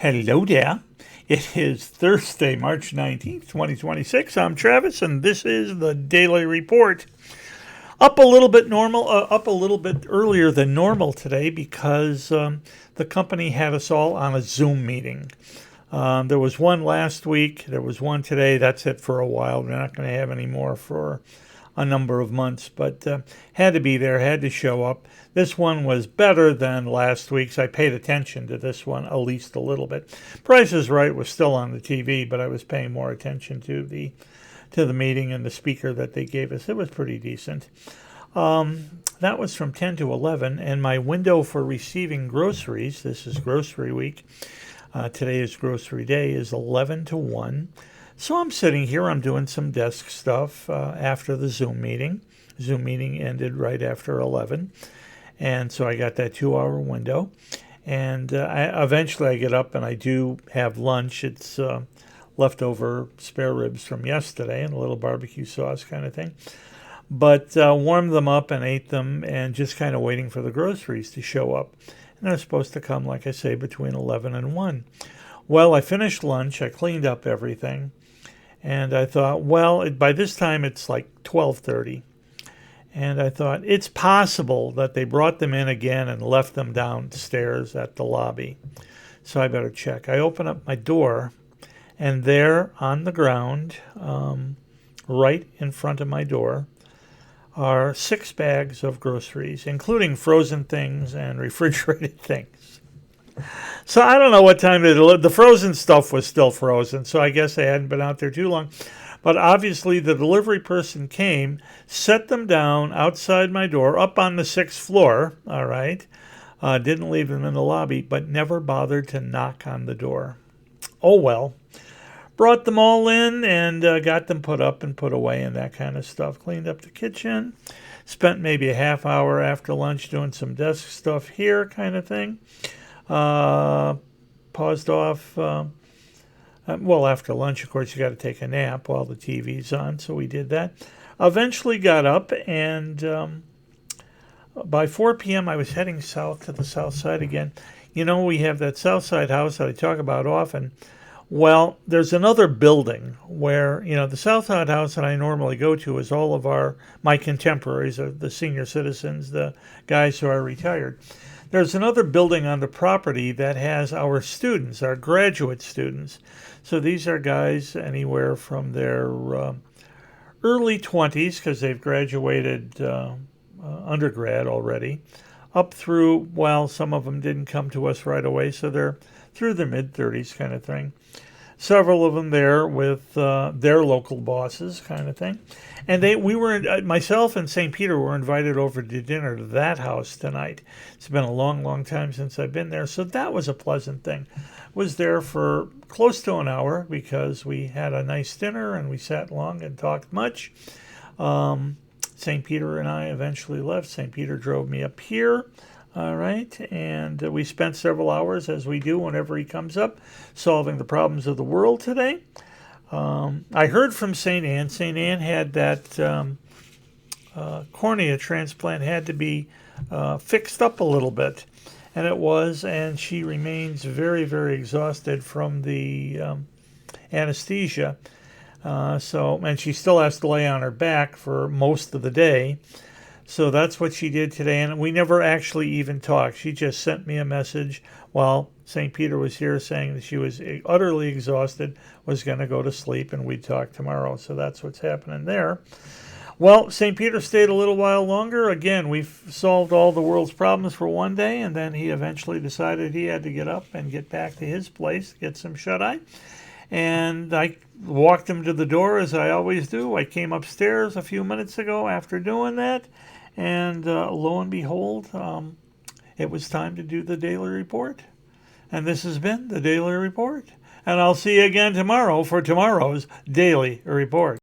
Hello there. It is Thursday, March 19th, 2026. I'm Travis, and this is the Daily Report. Up a little bit earlier than normal today because the company had us all on a Zoom meeting. There was one last week. There was one today. That's it for a while. We're not going to have any more for a number of months, but had to be there, had to show up. This one was better than last week's. I paid attention to this one at least a little bit. Price is Right was still on the TV, but I was paying more attention to the meeting and the speaker that they gave us. It was pretty decent. That was from 10 to 11, and my window for receiving groceries, this is grocery week, today is grocery day, is 11 to 1. So I'm sitting here, I'm doing some desk stuff after the Zoom meeting. Zoom meeting ended right after 11. And so I got that 2-hour window. And eventually I get up and I do have lunch. It's leftover spare ribs from yesterday and a little barbecue sauce kind of thing. But warmed them up and ate them and just kind of waiting for the groceries to show up. And they're supposed to come, like I say, between 11 and 1. Well, I finished lunch. I cleaned up everything. And I thought, well, by this time it's like 12:30. And I thought, it's possible that they brought them in again and left them downstairs at the lobby. So I better check. I open up my door, and there on the ground, right in front of my door, are 6 bags of groceries, including frozen things and refrigerated things. So I don't know what time they delivered. The frozen stuff was still frozen, so I guess they hadn't been out there too long. But obviously the delivery person came, set them down outside my door, up on the 6th floor, all right. Didn't leave them in the lobby, but never bothered to knock on the door. Oh, well. Brought them all in and got them put up and put away and that kind of stuff. Cleaned up the kitchen. Spent maybe a half hour after lunch doing some desk stuff here kind of thing. Paused off. Well, after lunch, of course, you got to take a nap while the TV's on, so we did that. Eventually got up, and by 4 p.m., I was heading south to the south side again. You know, we have that south side house that I talk about often. Well, there's another building where, you know, the south side house that I normally go to is all of my contemporaries, the senior citizens, the guys who are retired. There's another building on the property that has our students, our graduate students. So these are guys anywhere from their early 20s, because they've graduated undergrad already, up through, well, some of them didn't come to us right away, so they're through the mid-30s kind of thing. Several of them there with their local bosses kind of thing. And myself and St. Peter were invited over to dinner to that house tonight. It's been a long, long time since I've been there, so that was a pleasant thing. Was there for close to an hour because we had a nice dinner and we sat long and talked much. St. Peter and I eventually left. St. Peter drove me up here. All right, and we spent several hours, as we do whenever he comes up, solving the problems of the world today. I heard from St. Anne. St. Anne had that cornea transplant had to be fixed up a little bit, and it was, and she remains very, very exhausted from the anesthesia. And she still has to lay on her back for most of the day. So that's what she did today, and we never actually even talked. She just sent me a message while St. Peter was here saying that she was utterly exhausted, was going to go to sleep, and we'd talk tomorrow. So that's what's happening there. Well, St. Peter stayed a little while longer. Again, we've solved all the world's problems for one day, and then he eventually decided he had to get up and get back to his place, get some shut-eye. And I walked him to the door, as I always do. I came upstairs a few minutes ago after doing that. And lo and behold, it was time to do the Daily Report. And this has been the Daily Report. And I'll see you again tomorrow for tomorrow's Daily Report.